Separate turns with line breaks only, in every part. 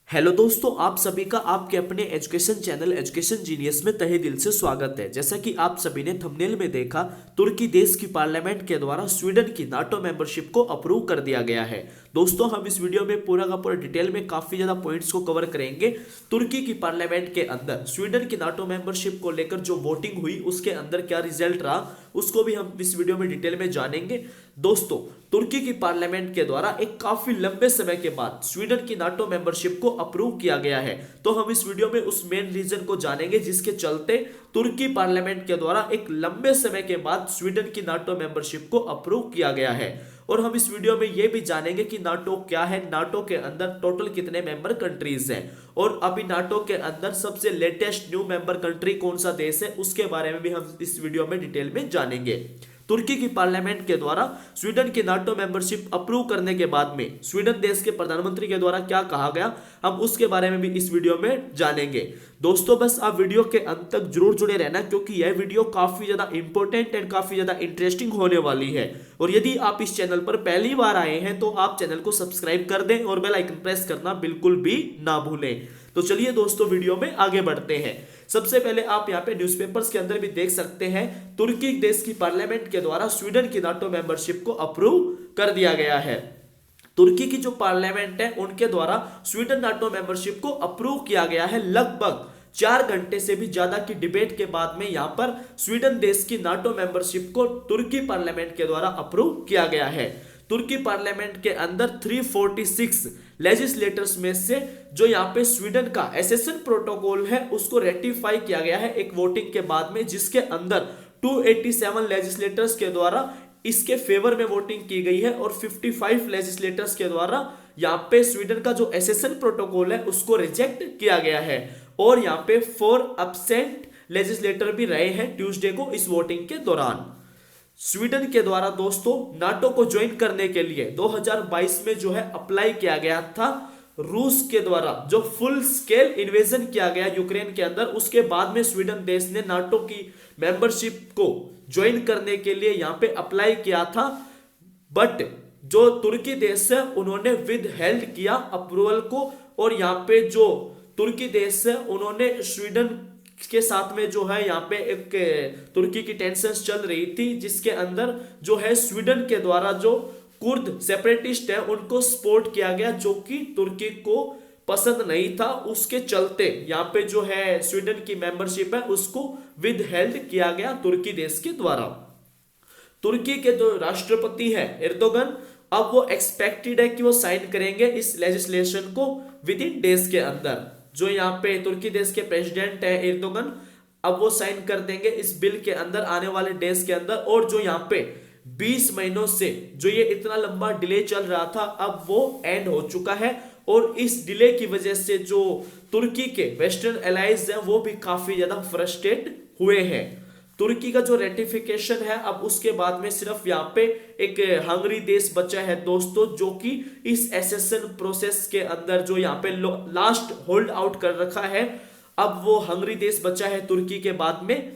Hello दोस्तों, आप सभी का आपके अपने एजुकेशन चैनल एजुकेशन जीनियस में तहे दिल से स्वागत है। जैसा कि आप सभी ने थंबनेल में देखा, तुर्की देश की पार्लियामेंट के द्वारा स्वीडन की नाटो मेंबरशिप को अप्रूव कर दिया गया है। दोस्तों, हम इस वीडियो में पूरा का पूरा डिटेल में काफी ज्यादा पॉइंट्स को कवर करेंगे। तुर्की की पार्लियामेंट के अंदर स्वीडन की नाटो मेंबरशिप को लेकर जो वोटिंग हुई उसके अंदर क्या रिजल्ट रहा उसको भी हम इस वीडियो में डिटेल में जानेंगे। दोस्तों, तुर्की की पार्लियामेंट के द्वारा एक काफी लंबे समय के बाद स्वीडन की नाटो मेंबरशिप को अप्रूव किया गया है। तो हम इस वीडियो में उस मेन रीजन को जानेंगे जिसके चलते तुर्की पार्लियामेंट के द्वारा एक लंबे समय के बाद स्वीडन की नाटो मेंबरशिप को अप्रूव किया गया है। और हम इस वीडियो में यह भी जानेंगे कि नाटो क्या है, नाटो के अंदर टोटल कितने मेंबर कंट्रीज हैं और अभी नाटो के अंदर सबसे लेटेस्ट न्यू मेंबर कंट्री कौन सा देश है उसके बारे में भी हम इस वीडियो में डिटेल में जानेंगे। तुर्की की पार्लियामेंट के द्वारा स्वीडन की नाटो मेंबरशिप अप्रूव करने के बाद में स्वीडन देश के प्रधानमंत्री के द्वारा क्या कहा गया, हम उसके बारे में भी इस वीडियो में जानेंगे। दोस्तों, बस आप वीडियो के अंत तक जरूर जुड़े रहना क्योंकि यह वीडियो काफी ज्यादा इंपॉर्टेंट एंड काफी ज्यादा इंटरेस्टिंग होने वाली है। और यदि आप इस चैनल पर पहली बार आए हैं तो आप चैनल को सब्सक्राइब कर दें और बेल आइकन प्रेस करना बिल्कुल भी ना भूलें। तो चलिए दोस्तों, वीडियो में आगे बढ़ते हैं। सबसे पहले आप यहाँ पे न्यूज़पेपर्स के अंदर भी देख सकते हैं, तुर्की देश की पार्लियामेंट के द्वारा स्वीडन की नाटो मेंबरशिप को अप्रूव कर दिया गया है। तुर्की की जो पार्लियामेंट है उनके द्वारा स्वीडन नाटो मेंबरशिप को अप्रूव किया गया है। लगभग 4 घंटे से भी ज्यादा की डिबेट के बाद में यहां पर स्वीडन देश की नाटो मेंबरशिप को तुर्की पार्लियामेंट के द्वारा अप्रूव किया गया है। तुर्की पार्लियामेंट के अंदर 346 लेजिस्लेटर्स में से जो यहाँ पे स्वीडन का एसेशन प्रोटोकॉल है उसको रेटिफाई किया गया है एक वोटिंग के बाद में, जिसके अंदर 287 लेजिस्लेटर्स के द्वारा इसके फेवर में वोटिंग की गई है और 55 लेजिस्लेटर्स के द्वारा यहाँ पे स्वीडन का जो एसेशन प्रोटोकॉल है उसको रिजेक्ट किया गया है। और यहाँ पे 4 एब्सेंट लेजिस्लेटर भी रहे हैं ट्यूसडे को इस वोटिंग के दौरान। स्वीडन के द्वारा दोस्तों नाटो को ज्वाइन करने के लिए 2022 में जो है अप्लाई किया गया था। रूस के द्वारा जो फुल स्केल इन्वेजन किया गया यूक्रेन के अंदर, उसके बाद में स्वीडन देश ने नाटो की मेंबरशिप को ज्वाइन करने के लिए यहाँ पे अप्लाई किया था। बट जो तुर्की देश है उन्होंने विद हेल्ड किया अप्रूवल को। और यहाँ पे जो तुर्की देश है उन्होंने स्वीडन के साथ में जो है यहाँ पे एक तुर्की की टेंशन चल रही थी, जिसके अंदर जो है स्वीडन के द्वारा जो कुर्द सेपरेटिस्ट है उनको सपोर्ट किया गया, जो कि तुर्की को पसंद नहीं था। उसके चलते यहाँ पे जो है स्वीडन की मेंबरशिप है उसको विद हेल्ड किया गया तुर्की देश के द्वारा। तुर्की के जो राष्ट्रपति है एर्दोगन, अब वो एक्सपेक्टेड है कि वो साइन करेंगे इस लेजिस्लेशन को विद इन डेज के अंदर। जो यहाँ पे तुर्की देश के प्रेसिडेंट है एर्दोगन, अब वो साइन कर देंगे इस बिल के अंदर आने वाले डेज के अंदर। और जो यहाँ पे 20 महीनों से जो ये इतना लंबा डिले चल रहा था अब वो एंड हो चुका है। और इस डिले की वजह से जो तुर्की के वेस्टर्न एलाइज हैं वो भी काफी ज्यादा फ्रस्ट्रेट हुए हैं। तुर्की का जो रेटिफिकेशन है अब उसके बाद में सिर्फ यहाँ पे एक हंगरी देश बचा है दोस्तों, जो कि इस एसेशन प्रोसेस के अंदर जो यहाँ पे लास्ट होल्ड आउट कर रखा है। अब वो हंगरी देश बचा है तुर्की के बाद में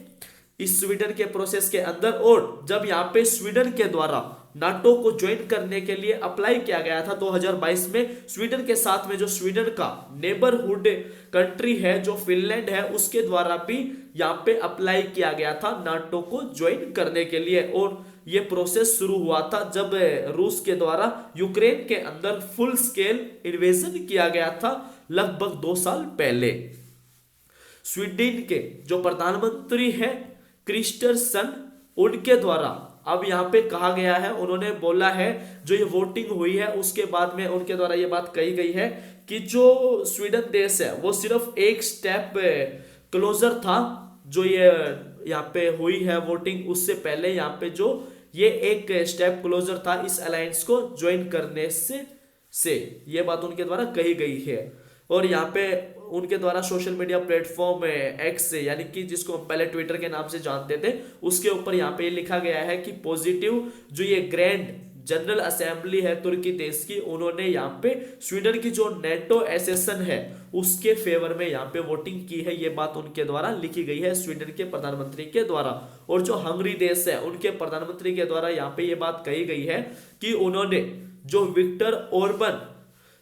इस स्वीडन के प्रोसेस के अंदर। और जब यहाँ पे स्वीडन के द्वारा नाटो को ज्वाइन करने के लिए अप्लाई किया गया था 2022 में, स्वीडन के साथ में जो स्वीडन का नेबरहुड कंट्री है जो फिनलैंड है उसके द्वारा भी यहाँ पे अप्लाई किया गया था नाटो को ज्वाइन करने के लिए। और ये प्रोसेस शुरू हुआ था जब रूस के द्वारा यूक्रेन के अंदर फुल स्केल इन्वेजन किया गया था लगभग 2 साल पहले। स्वीडन के जो प्रधानमंत्री है क्रिस्टरसन, उनके द्वारा अब यहाँ पे कहा गया है, उन्होंने बोला है जो ये वोटिंग हुई है उसके बाद में उनके द्वारा ये बात कही गई है कि जो स्वीडन देश है वो सिर्फ एक स्टेप क्लोजर था। जो ये यहाँ पे हुई है वोटिंग उससे पहले यहाँ पे जो ये एक स्टेप क्लोजर था इस अलायंस को ज्वाइन करने से ये बात उनके द्वारा कही गई है। और यहाँ पे उनके द्वारा सोशल मीडिया प्लेटफॉर्म एक्स यानी कि जिसको हम पहले ट्विटर के नाम से जानते थे उसके ऊपर यहाँ पे लिखा गया है कि पॉजिटिव जो ये ग्रैंड जनरल असेंबली है तुर्की देश की, उन्होंने यहाँ पे स्वीडन की जो नेटो एसेशन है उसके फेवर में यहाँ पे वोटिंग की है। ये बात उनके द्वारा लिखी गई है स्वीडन के प्रधानमंत्री के द्वारा। और जो हंगरी देश है उनके प्रधानमंत्री के द्वारा यहाँ पे ये बात कही गई है कि उन्होंने जो विक्टर ओर्बन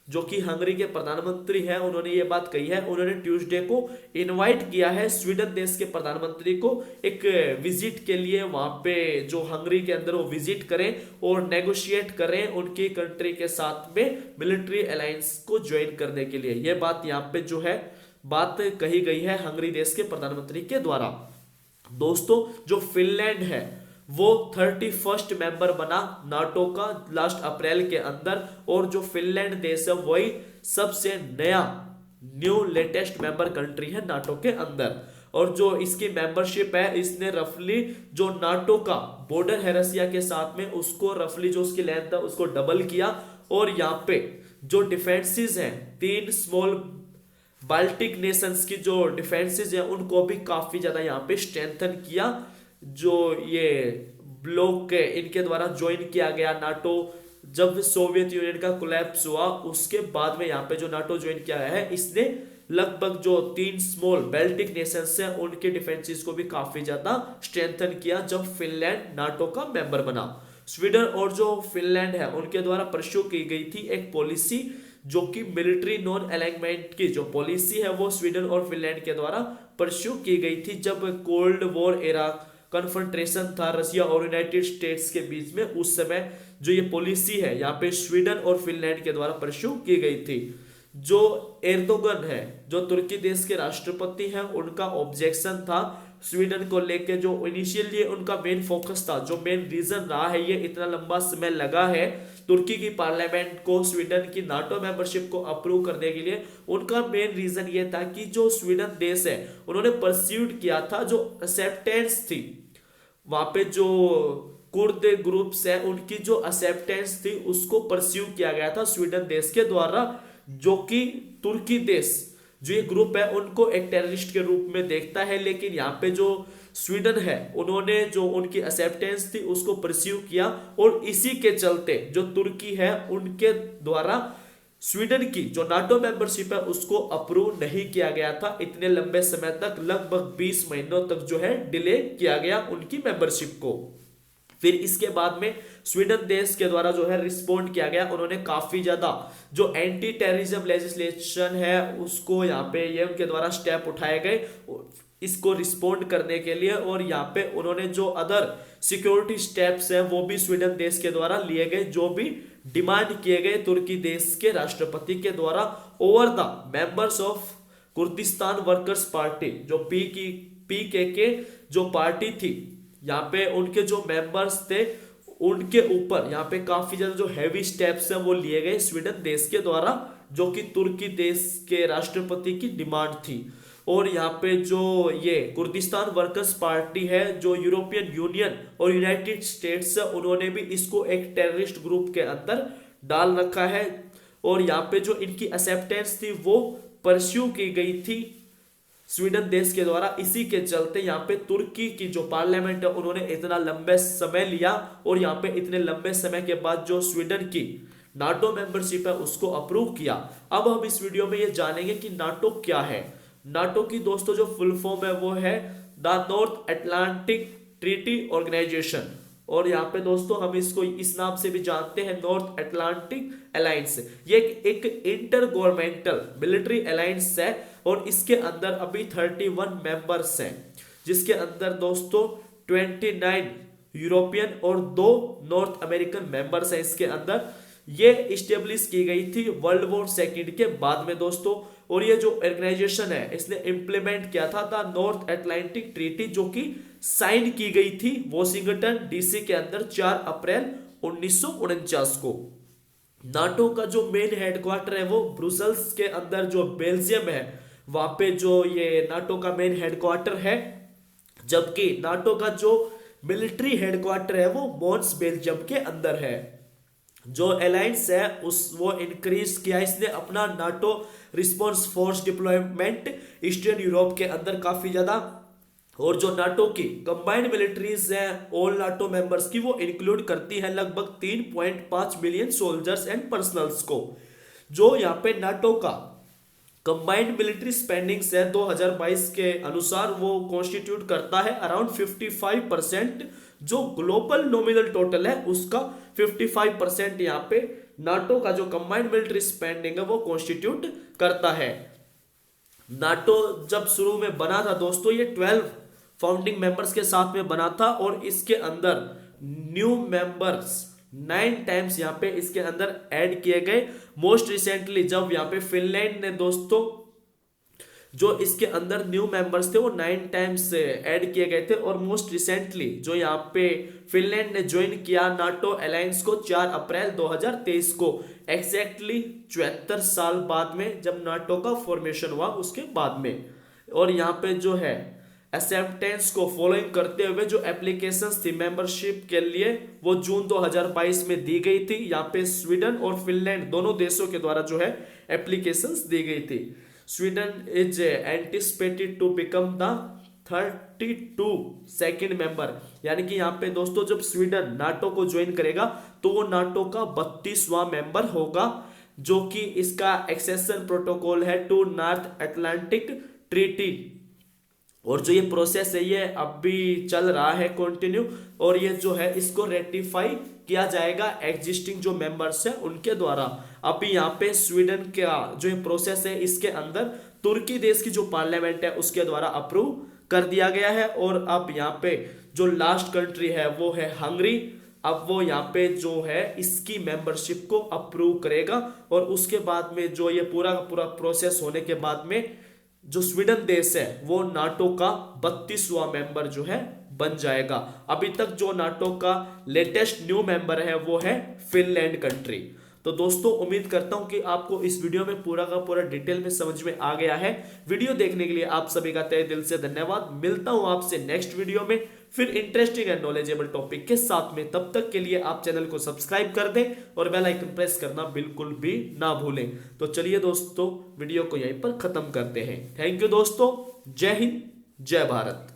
जो कि हंगरी के प्रधानमंत्री हैं, उन्होंने ये बात कही है। उन्होंने ट्यूसडे को इनवाइट किया है स्वीडन देश के प्रधानमंत्री को एक विजिट के लिए, वहां पे जो हंगरी के अंदर वो विजिट करें और नेगोशिएट करें उनकी कंट्री के साथ में मिलिट्री अलायंस को ज्वाइन करने के लिए। यह बात यहाँ पे जो है बात कही गई है हंगरी देश के प्रधानमंत्री के द्वारा। दोस्तों जो फिनलैंड है वो 31st मेंबर बना नाटो का लास्ट अप्रैल के अंदर, और जो फिनलैंड देश है वही सबसे नया न्यू लेटेस्ट मेंबर कंट्री है नाटो के अंदर। और जो इसकी मेंबरशिप है, इसने रफली जो नाटो का बॉर्डर है रसिया के साथ में, उसको रफली जो उसकी लेंथ है उसको डबल किया। और यहाँ पे जो डिफेंसेस हैं, 3 स्मॉल बाल्टिक नेशंस की जो डिफेंसेस हैं उनको भी काफी ज्यादा यहाँ पे स्ट्रेंथन किया। जो ये ब्लॉक इनके द्वारा ज्वाइन किया गया नाटो, जब सोवियत यूनियन का कोलैप्स हुआ उसके बाद में यहाँ पे जो नाटो ज्वाइन किया गया है, इसने लगभग जो 3 स्मॉल बाल्टिक नेशंस हैं उनके डिफेंसेस को भी काफी ज्यादा स्ट्रेंथन किया जब फिनलैंड नाटो का मेंबर बना। स्वीडन और जो फिनलैंड है उनके द्वारा परस्यू की गई थी एक पॉलिसी, जो कि मिलिट्री नॉन अलाइनमेंट की जो पॉलिसी है वो स्वीडन और फिनलैंड के द्वारा परस्यू की गई थी। जब कोल्ड वॉर एरा कन्फ्रंटेशन था रसिया और यूनाइटेड स्टेट्स के बीच में, उस समय जो ये पॉलिसी है यहाँ पे स्वीडन और फिनलैंड के द्वारा परस्यू की गई थी। जो एर्दोगन है, जो तुर्की देश के राष्ट्रपति हैं, उनका ऑब्जेक्शन था स्वीडन को लेके। जो इनिशियली उनका मेन फोकस था, जो मेन रीजन रहा है ये इतना लंबा समय लगा है तुर्की की पार्लियामेंट को स्वीडन की नाटो मेंबरशिप को अप्रूव करने के लिए, उनका मेन रीजन ये था कि जो स्वीडन देश है उन्होंने परस्यूड किया था जो एक्सेप्टेंस थी, वहां पे जो कुर्द ग्रुप्स है उनकी जो एक्सेप्टेंस थी उसको परस्यू किया गया था स्वीडन देश के द्वारा, जो कि तुर्की देश जो ये ग्रुप है उनको एक टेररिस्ट के रूप में देखता है। लेकिन यहाँ पे जो स्वीडन है उन्होंने जो उनकी एक्सेप्टेंस थी उसको परस्यू किया, और इसी के चलते जो तुर्की है उनके द्वारा स्वीडन की जो नाटो मेंबरशिप है उसको अप्रूव नहीं किया गया था। इतने लंबे समय तक, लगभग 20 महीनों तक जो है डिले किया गया उनकी मेंबरशिप को। फिर इसके बाद में स्वीडन देश के द्वारा जो है रिस्पोंड किया गया, उन्होंने काफी ज्यादा जो एंटी टेररिज्म लेजिस्लेशन है उसको यहाँ पे ये उनके द्वारा स्टेप उठाए गए इसको रिस्पोंड करने के लिए। और यहाँ पे उन्होंने जो अदर सिक्योरिटी स्टेप्स हैं वो भी स्वीडन देश के द्वारा लिए गए, जो भी डिमांड किए गए तुर्की देश के राष्ट्रपति के द्वारा over the members of Kurdistan workers party, जो पीकेके जो पार्टी थी, यहाँ पे उनके जो मेंबर्स थे उनके ऊपर यहाँ पे काफी ज्यादा जो हैवी स्टेप्स हैं वो लिए गए स्वीडन देश के द्वारा, जो कि तुर्की देश के राष्ट्रपति की डिमांड थी। और यहाँ पे जो ये कुर्दिस्तान वर्कर्स पार्टी है, जो यूरोपियन यूनियन और यूनाइटेड स्टेट्स है, उन्होंने भी इसको एक टेररिस्ट ग्रुप के अंदर डाल रखा है। और यहाँ पे जो इनकी एक्सेप्टेंस थी वो परस्यू की गई थी स्वीडन देश के द्वारा। इसी के चलते यहाँ पे तुर्की की जो पार्लियामेंट है उन्होंने इतना लंबे समय लिया, और यहाँ पे इतने लंबे समय के बाद जो स्वीडन की नाटो मेंबरशिप है उसको अप्रूव किया। अब हम इस वीडियो में ये जानेंगे कि नाटो क्या है। नाटो की दोस्तों जो फुल फॉर्म है वो है the North Atlantic Treaty Organisation, और यहाँ पे दोस्तों हम इसको इस नाम से भी जानते हैं नॉर्थ अटलांटिक अलायंस। ये एक इंटर गवर्नमेंटल मिलिट्री अलायंस है, और इसके अंदर अभी 31 मेंबर्स हैं, जिसके अंदर दोस्तों 29 यूरोपियन और 2 नॉर्थ अमेरिकन मेंबर्स हैं इसके अंदर। ये इस्टेब्लिश की गई थी वर्ल्ड वॉर सेकेंड के बाद में दोस्तों, और ये जो ऑर्गेनाइजेशन है इसने इंप्लीमेंट किया था द नॉर्थ अटलांटिक ट्रीटी, जो कि साइन की गई थी वॉशिंगटन डीसी के अंदर 4 अप्रैल 1949 को। नाटो का जो मेन हेडक्वार्टर है वो ब्रुसेल्स के अंदर जो बेल्जियम है वहां पे जो ये नाटो का मेन हेडक्वार्टर है, जबकि नाटो का जो मिलिट्री हेडक्वार्टर है वो मॉन्स बेल्जियम के अंदर है। जो अलायंस है वो इंक्रीज किया इसने अपना NATO response force deployment eastern Europe के अंदर काफी ज्यादा, और जो नाटो की कंबाइंड मिलिट्रीज हैं ऑल नाटो मेंबर्स की, वो इंक्लूड करती है लगभग 3.5 मिलियन सोल्जर्स एंड पर्सनल्स को। जो यहाँ पे नाटो का कंबाइंड मिलिट्री स्पेंडिंग्स है 2022 के अनुसार वो कॉन्स्टिट्यूट करता है अराउंड 55%, जो ग्लोबल नॉमिनल टोटल है उसका 55% यहाँ पे नाटो का जो कंबाइंड मिलिट्री स्पेंडिंग है वो कॉन्स्टिट्यूट करता है। नाटो जब शुरू में बना था दोस्तों, ये 12 फाउंडिंग मेंबर्स के साथ में बना था और इसके अंदर न्यू मेंबर्स 9 टाइम्स यहाँ पे इसके अंदर ऐड किए गए। मोस्ट रिसेंटली जब यहाँ पे फिनलैंड ने दोस्तों जो इसके अंदर न्यू मेंबर्स थे वो 9 टाइम्स ऐड किए गए थे, और मोस्ट रिसेंटली जो यहाँ पे फिनलैंड ने ज्वाइन किया नाटो अलायंस को 4 अप्रैल 2023 को, एग्जैक्टली 74 साल बाद में जब नाटो का फॉर्मेशन हुआ उसके बाद में। और यहाँ पे जो है एक्सेप्टेंस को फॉलोइंग करते हुए जो एप्लीकेशंस थी मेंबरशिप के लिए वो जून 2022 में दी गई थी। यहाँ पे स्वीडन और फिनलैंड दोनों देशों के द्वारा जो है एप्लीकेशंस दी गई थी। Sweden is anticipated to become the 32 second member, यानी कि यहाँ पे दोस्तों जब स्वीडन नाटो को ज्वाइन करेगा तो वो नाटो का 32वां मेंबर होगा, जो कि इसका एक्सेशन प्रोटोकॉल है टू नॉर्थ अटलांटिक ट्रीटी। और जो ये प्रोसेस है ये अब भी चल रहा है कंटिन्यू, और ये जो है इसको रेटिफाई किया जाएगा एग्जिस्टिंग जो मेंबर्स है उनके द्वारा। अभी यहाँ पे स्वीडन का जो ये प्रोसेस है इसके अंदर तुर्की देश की जो पार्लियामेंट है उसके द्वारा अप्रूव कर दिया गया है। और अब यहाँ पे जो लास्ट कंट्री है वो है हंगरी। अब वो यहाँ पे जो है इसकी मेंबरशिप को अप्रूव करेगा, और उसके बाद में जो ये पूरा का पूरा प्रोसेस होने के बाद में जो स्वीडन देश है वो नाटो का 32वां मेंबर जो है बन जाएगा। अभी तक जो नाटो का लेटेस्ट न्यू मेंबर है वो है फिनलैंड कंट्री। तो दोस्तों उम्मीद करता हूं कि आपको इस वीडियो में पूरा का पूरा डिटेल में समझ में आ गया है। वीडियो देखने के लिए आप सभी का तहे दिल से धन्यवाद। मिलता हूं आपसे नेक्स्ट वीडियो में फिर इंटरेस्टिंग एंड नॉलेजेबल टॉपिक के साथ में। तब तक के लिए आप चैनल को सब्सक्राइब कर दें और बेल आइकन प्रेस करना बिल्कुल भी ना भूलें। तो चलिए दोस्तों वीडियो को यहीं पर खत्म करते हैं। थैंक यू दोस्तों, जय हिंद, जय भारत।